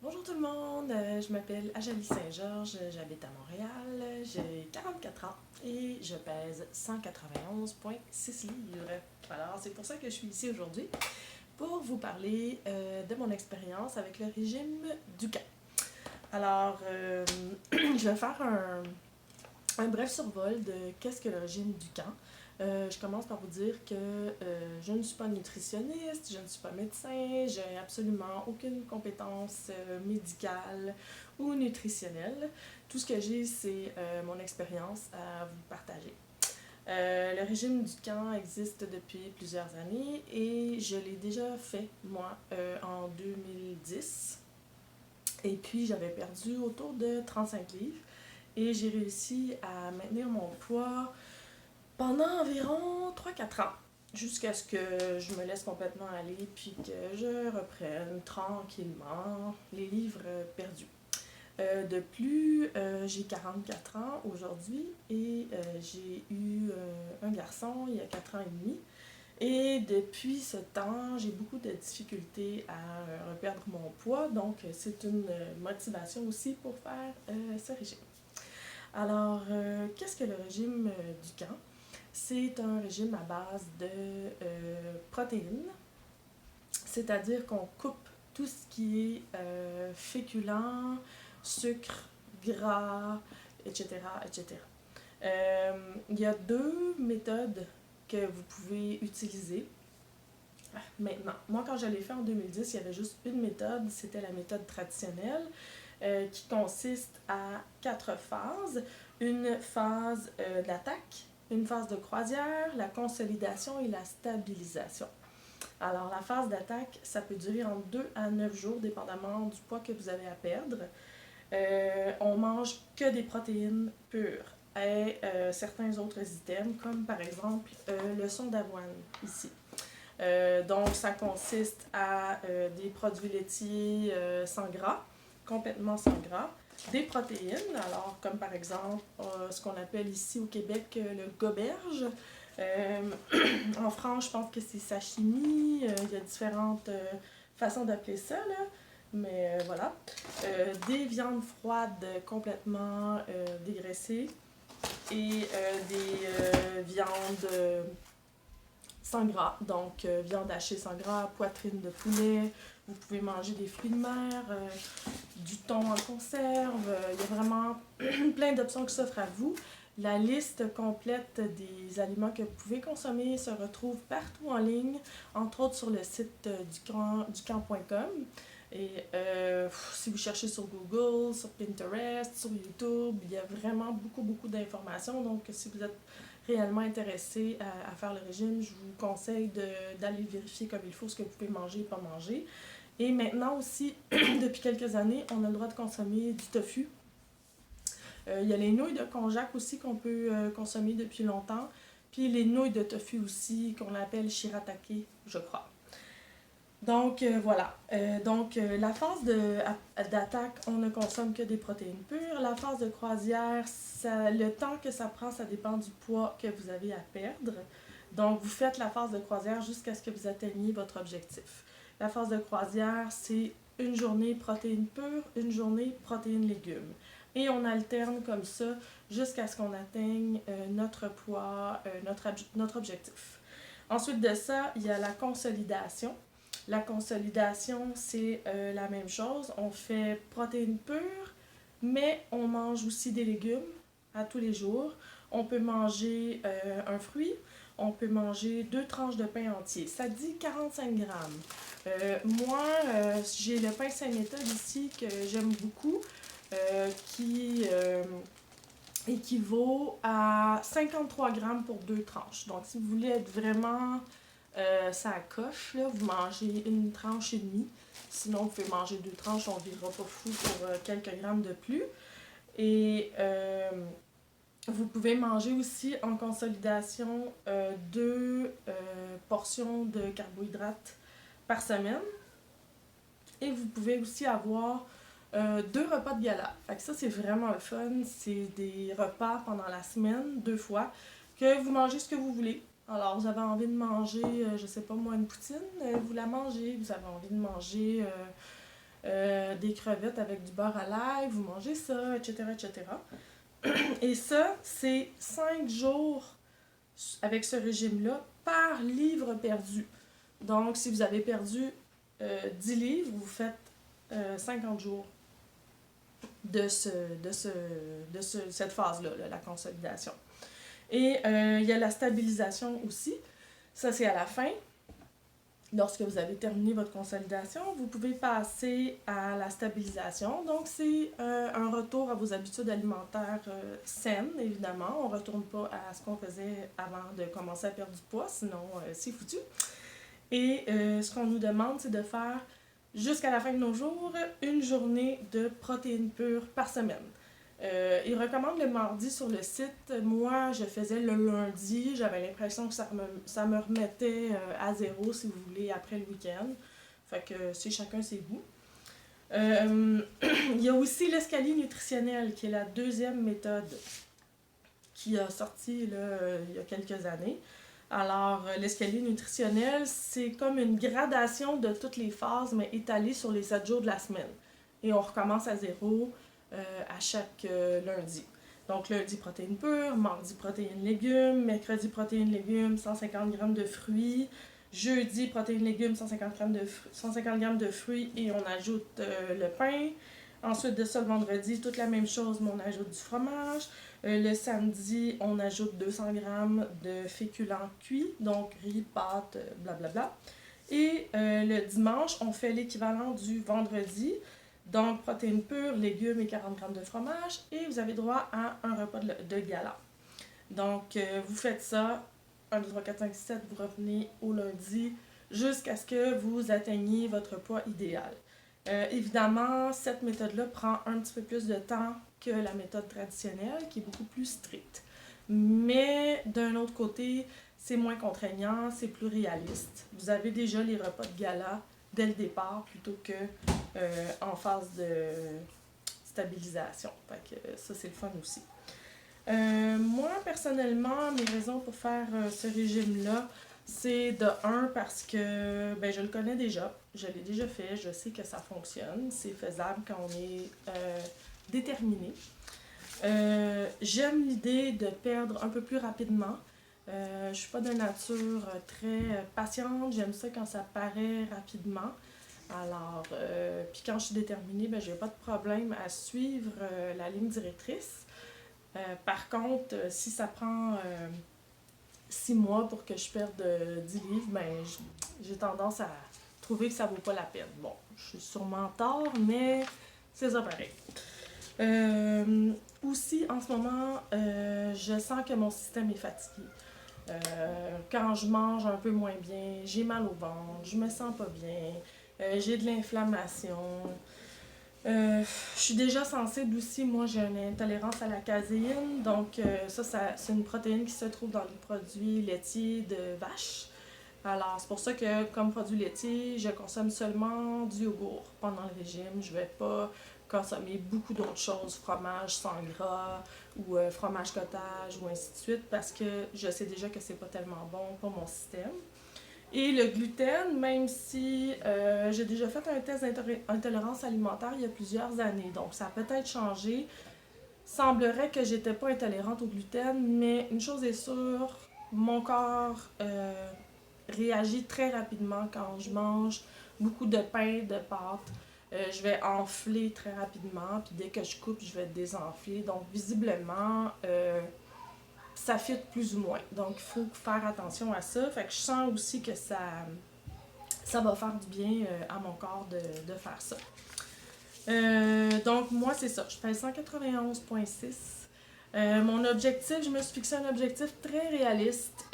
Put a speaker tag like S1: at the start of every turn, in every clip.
S1: Bonjour tout le monde, je m'appelle Ajalie Saint-Georges, j'habite à Montréal, j'ai 44 ans et je pèse 191,6 livres. Alors c'est pour ça que je suis ici aujourd'hui pour vous parler de mon expérience avec le régime Dukan. Alors je vais faire un bref survol de qu'est-ce que le régime Dukan. Je commence par vous dire que je ne suis pas nutritionniste, je ne suis pas médecin, j'ai absolument aucune compétence médicale ou nutritionnelle. Tout ce que j'ai, c'est mon expérience à vous partager. Le régime du camp existe depuis plusieurs années et je l'ai déjà fait, moi, en 2010. Et puis, j'avais perdu autour de 35 livres et j'ai réussi à maintenir mon poids pendant environ 3-4 ans, jusqu'à ce que je me laisse complètement aller puis que je reprenne tranquillement les livres perdus. De plus, j'ai 44 ans aujourd'hui et j'ai eu un garçon il y a 4 ans et demi. Et depuis ce temps, j'ai beaucoup de difficultés à reperdre mon poids, donc c'est une motivation aussi pour faire ce régime. Alors, qu'est-ce que le régime du camp? C'est un régime à base de protéines, c'est-à-dire qu'on coupe tout ce qui est féculent, sucre, gras, etc. etc. Il y a deux méthodes que vous pouvez utiliser. Maintenant, moi quand je l'ai fait en 2010, il y avait juste une méthode, c'était la méthode traditionnelle qui consiste à 4 phases. Une phase d'attaque, une phase de croisière, la consolidation et la stabilisation. Alors, la phase d'attaque, ça peut durer entre 2 à 9 jours, dépendamment du poids que vous avez à perdre. On mange que des protéines pures et certains autres items, comme par exemple le son d'avoine ici. Donc, ça consiste à des produits laitiers sans gras, complètement sans gras, des protéines, alors comme par exemple ce qu'on appelle ici au Québec le goberge. Euh, En France, je pense que c'est sashimi. Il y a différentes façons d'appeler ça, là. Mais voilà. Des viandes froides complètement dégraissées et des viandes sans gras. Donc, viande hachée sans gras, poitrine de poulet. Vous pouvez manger des fruits de mer, du thon en conserve. Il y a vraiment plein d'options qui s'offrent à vous. La liste complète des aliments que vous pouvez consommer se retrouve partout en ligne, entre autres sur le site ducamp.com. Et si vous cherchez sur Google, sur Pinterest, sur YouTube, il y a vraiment beaucoup d'informations. Donc, si vous êtes réellement intéressé à faire le régime, je vous conseille d'aller vérifier comme il faut ce que vous pouvez manger et pas manger. Et maintenant aussi, depuis quelques années, on a le droit de consommer du tofu. Il y a les nouilles de konjac aussi qu'on peut consommer depuis longtemps. Puis les nouilles de tofu aussi, qu'on appelle shiratake, je crois. Donc voilà. La phase d'attaque, on ne consomme que des protéines pures. La phase de croisière, le temps que ça prend, ça dépend du poids que vous avez à perdre. Donc vous faites la phase de croisière jusqu'à ce que vous atteigniez votre objectif. La phase de croisière, c'est une journée protéines pures, une journée protéines légumes. Et on alterne comme ça jusqu'à ce qu'on atteigne notre poids, notre objectif. Ensuite de ça, il y a la consolidation. La consolidation, c'est la même chose. On fait protéines pures, mais on mange aussi des légumes à tous les jours. On peut manger un fruit, on peut manger 2 tranches de pain entier. Ça dit 45 grammes. Moi, j'ai le pain Saint-Méthode ici que j'aime beaucoup, qui équivaut à 53 grammes pour 2 tranches. Donc, si vous voulez être vraiment ça coche, là, vous mangez 1 tranche et demie. Sinon, vous pouvez manger 2 tranches, on ne vivra pas fou pour quelques grammes de plus. Et vous pouvez manger aussi en consolidation 2 portions de carbohydrates par semaine. Et vous pouvez aussi avoir 2 repas de gala. Fait que ça, c'est vraiment le fun. C'est des repas pendant la semaine, 2 fois, que vous mangez ce que vous voulez. Alors, vous avez envie de manger, je sais pas moi, une poutine, vous la mangez. Vous avez envie de manger des crevettes avec du beurre à l'ail, vous mangez ça, etc., etc. Et ça, c'est 5 jours avec ce régime-là par livre perdu. Donc, si vous avez perdu 10 livres, vous faites 50 jours de cette phase-là, la consolidation. Et il y a la stabilisation aussi. Ça, c'est à la fin. Lorsque vous avez terminé votre consolidation, vous pouvez passer à la stabilisation. Donc, c'est un retour à vos habitudes alimentaires saines, évidemment. On ne retourne pas à ce qu'on faisait avant de commencer à perdre du poids, sinon c'est foutu. Et ce qu'on nous demande, c'est de faire, jusqu'à la fin de nos jours, une journée de protéines pures par semaine. Ils recommandent le mardi sur le site. Moi, je faisais le lundi. J'avais l'impression que ça me remettait à zéro, si vous voulez, après le week-end. Fait que c'est chacun ses goûts. Il y a aussi l'escalier nutritionnel, qui est la deuxième méthode qui a sorti là, il y a quelques années. Alors, l'escalier nutritionnel, c'est comme une gradation de toutes les phases, mais étalée sur les 7 jours de la semaine. Et on recommence à zéro à chaque lundi. Donc, lundi, protéines pures, mardi, protéines légumes, mercredi, protéines légumes, 150 g de fruits, jeudi, protéines légumes, 150 g de fruits et on ajoute le pain. Ensuite de ça, le vendredi, toute la même chose, mais on ajoute du fromage. Le samedi, on ajoute 200 g de féculents cuits, donc riz, pâtes, blablabla. Et le dimanche, on fait l'équivalent du vendredi. Donc, protéines pures, légumes et 40 g de fromage. Et vous avez droit à un repas de gala. Donc, vous faites ça, 1, 2, 3, 4, 5, 6, 7, vous revenez au lundi jusqu'à ce que vous atteigniez votre poids idéal. Évidemment, cette méthode-là prend un petit peu plus de temps que la méthode traditionnelle, qui est beaucoup plus stricte. Mais d'un autre côté, c'est moins contraignant, c'est plus réaliste. Vous avez déjà les repas de gala dès le départ plutôt que en phase de stabilisation. Fait que ça, c'est le fun aussi. Moi, personnellement, mes raisons pour faire ce régime-là, c'est de un parce que je le connais déjà, je l'ai déjà fait, je sais que ça fonctionne, c'est faisable quand on est déterminé. J'aime l'idée de perdre un peu plus rapidement. Je suis pas de nature très patiente, j'aime ça quand ça paraît rapidement. Alors, puis quand je suis déterminée, j'ai pas de problème à suivre la ligne directrice. Par contre, si ça prend 6 mois pour que je perde 10 livres, j'ai tendance à trouver que ça vaut pas la peine. Bon, je suis sûrement tort, mais c'est ça pareil. Aussi, en ce moment, je sens que mon système est fatigué. Quand je mange un peu moins bien, j'ai mal au ventre, je me sens pas bien, j'ai de l'inflammation. Je suis déjà sensible aussi, moi j'ai une intolérance à la caséine, donc ça c'est une protéine qui se trouve dans les produits laitiers de vache. Alors c'est pour ça que comme produit laitier, je consomme seulement du yogourt pendant le régime. Je vais pas consommer beaucoup d'autres choses, fromage sans gras ou fromage cottage ou ainsi de suite, parce que je sais déjà que c'est pas tellement bon pour mon système. Et le gluten, même si j'ai déjà fait un test d'intolérance alimentaire il y a plusieurs années, donc ça a peut-être changé. Semblerait que j'étais pas intolérante au gluten, mais une chose est sûre, mon corps réagit très rapidement quand je mange beaucoup de pain, de pâtes. Je vais enfler très rapidement, puis dès que je coupe, je vais désenfler. Donc visiblement, ça fit plus ou moins. Donc, il faut faire attention à ça. Fait que je sens aussi que ça va faire du bien à mon corps de faire ça. Donc, moi, c'est ça. Je pèse 191,6. Mon objectif, je me suis fixé un objectif très réaliste.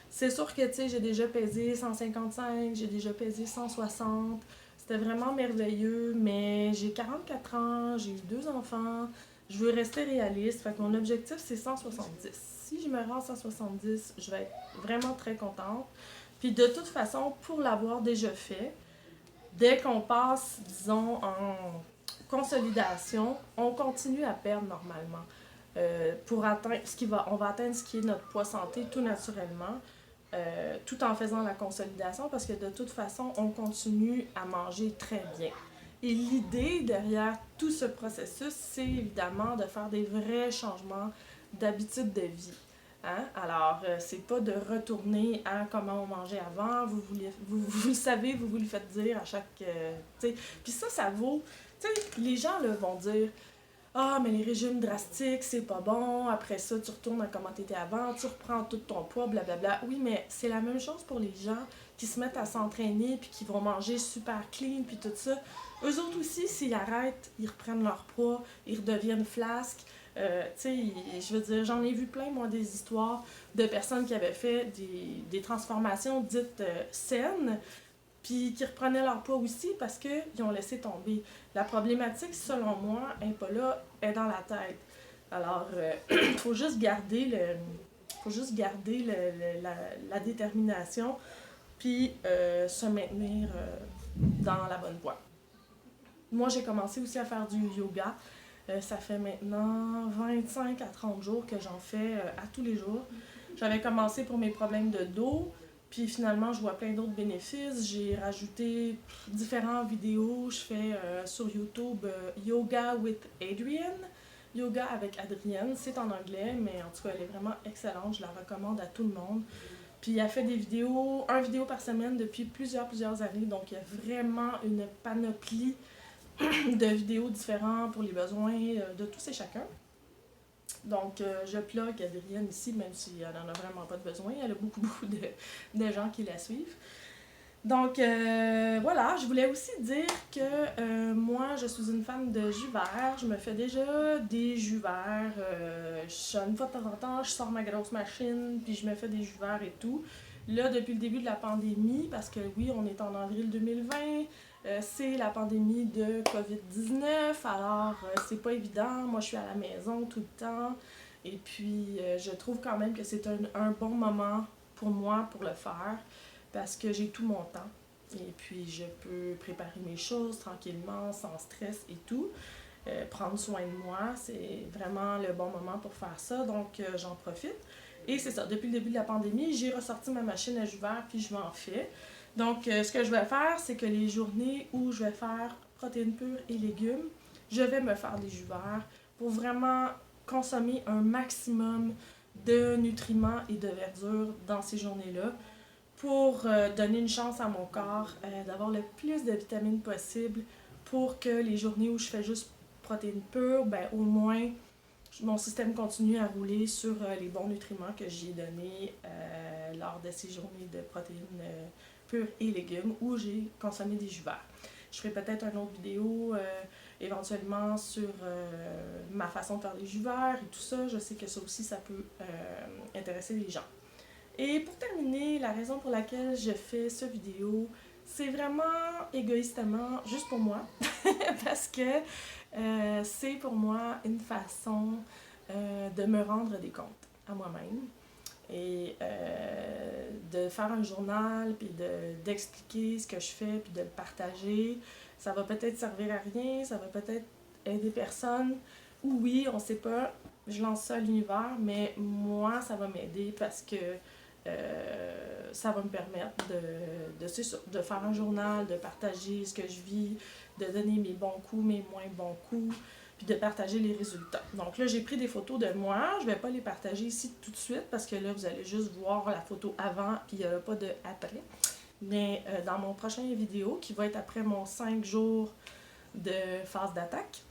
S1: C'est sûr que, tu sais, j'ai déjà pesé 155, j'ai déjà pesé 160. C'était vraiment merveilleux, mais j'ai 44 ans, j'ai eu 2 enfants. Je veux rester réaliste, fait que mon objectif c'est 170. Si je me rends à 170, je vais être vraiment très contente. Puis de toute façon, pour l'avoir déjà fait, dès qu'on passe, disons, en consolidation, on continue à perdre normalement. Pour atteindre on va atteindre ce qui est notre poids santé tout naturellement, tout en faisant la consolidation, parce que de toute façon, on continue à manger très bien. Et l'idée derrière tout ce processus, c'est évidemment de faire des vrais changements d'habitude de vie. Hein? Alors, c'est pas de retourner à comment on mangeait avant, vous le savez, vous le faites dire à chaque... Puis ça vaut... Tu sais, les gens là, vont dire ah, mais les régimes drastiques, c'est pas bon. Après ça, tu retournes à comment t'étais avant, tu reprends tout ton poids, blablabla. Oui, mais c'est la même chose pour les gens qui se mettent à s'entraîner puis qui vont manger super clean puis tout ça. Eux autres aussi, s'ils arrêtent, ils reprennent leur poids, ils redeviennent flasques. Tu sais, je veux dire, j'en ai vu plein, moi, des histoires de personnes qui avaient fait des transformations dites saines, puis qui reprenaient leur poids aussi parce qu'ils ont laissé tomber. La problématique, selon moi, n'est pas là, est dans la tête. Alors, il faut juste garder la détermination, puis se maintenir dans la bonne voie. Moi, j'ai commencé aussi à faire du yoga. Ça fait maintenant 25 à 30 jours que j'en fais à tous les jours. J'avais commencé pour mes problèmes de dos, puis finalement, je vois plein d'autres bénéfices. J'ai rajouté différentes vidéos. Je fais sur YouTube Yoga with Adrienne. Yoga avec Adrienne. C'est en anglais, mais en tout cas, elle est vraiment excellente. Je la recommande à tout le monde. Puis elle fait des vidéos, une vidéo par semaine depuis plusieurs années. Donc, il y a vraiment une panoplie de vidéos différentes pour les besoins de tous et chacun. Donc, je plug Adrienne ici, même si elle n'en a vraiment pas de besoin. Elle a beaucoup de gens qui la suivent. Donc, voilà, je voulais aussi dire que moi, je suis une fan de jus vert. Je me fais déjà des jus verts. Une fois de temps en temps, je sors ma grosse machine, puis je me fais des jus verts et tout. Là, depuis le début de la pandémie, parce que oui, on est en avril 2020, c'est la pandémie de COVID-19, alors c'est pas évident. Moi, je suis à la maison tout le temps. Et puis, je trouve quand même que c'est un bon moment pour moi pour le faire, parce que j'ai tout mon temps. Et puis, je peux préparer mes choses tranquillement, sans stress et tout. Prendre soin de moi, c'est vraiment le bon moment pour faire ça, donc j'en profite. Et c'est ça, depuis le début de la pandémie, j'ai ressorti ma machine à jus vert, puis je m'en fais. Donc, ce que je vais faire, c'est que les journées où je vais faire protéines pures et légumes, je vais me faire des jus verts pour vraiment consommer un maximum de nutriments et de verdure dans ces journées-là pour donner une chance à mon corps d'avoir le plus de vitamines possible pour que les journées où je fais juste protéines pures, ben au moins mon système continue à rouler sur les bons nutriments que j'ai donnés lors de ces journées de protéines pures et légumes où j'ai consommé des jus verts. Je ferai peut-être une autre vidéo éventuellement sur ma façon de faire des jus verts et tout ça. Je sais que ça aussi, ça peut intéresser les gens. Et pour terminer, la raison pour laquelle je fais cette vidéo, c'est vraiment égoïstement juste pour moi. Parce que c'est pour moi une façon de me rendre des comptes à moi-même. Et de faire un journal, puis d'expliquer ce que je fais, puis de le partager. Ça va peut-être servir à rien, ça va peut-être aider personne. Ou oui, on sait pas, je lance ça à l'univers, mais moi, ça va m'aider parce que ça va me permettre de faire un journal, de partager ce que je vis, de donner mes bons coups, mes moins bons coups, puis de partager les résultats. Donc là, j'ai pris des photos de moi. Je ne vais pas les partager ici tout de suite parce que là, vous allez juste voir la photo avant, puis il n'y aura pas de après. Mais dans mon prochain vidéo, qui va être après mon 5 jours de phase d'attaque,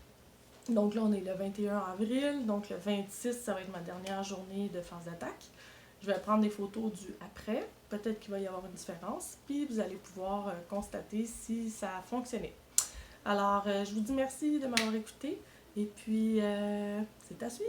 S1: donc là, on est le 21 avril, donc le 26, ça va être ma dernière journée de phase d'attaque. Je vais prendre des photos du après, peut-être qu'il va y avoir une différence, puis vous allez pouvoir constater si ça a fonctionné. Alors, je vous dis merci de m'avoir écouté, et puis c'est à suivre!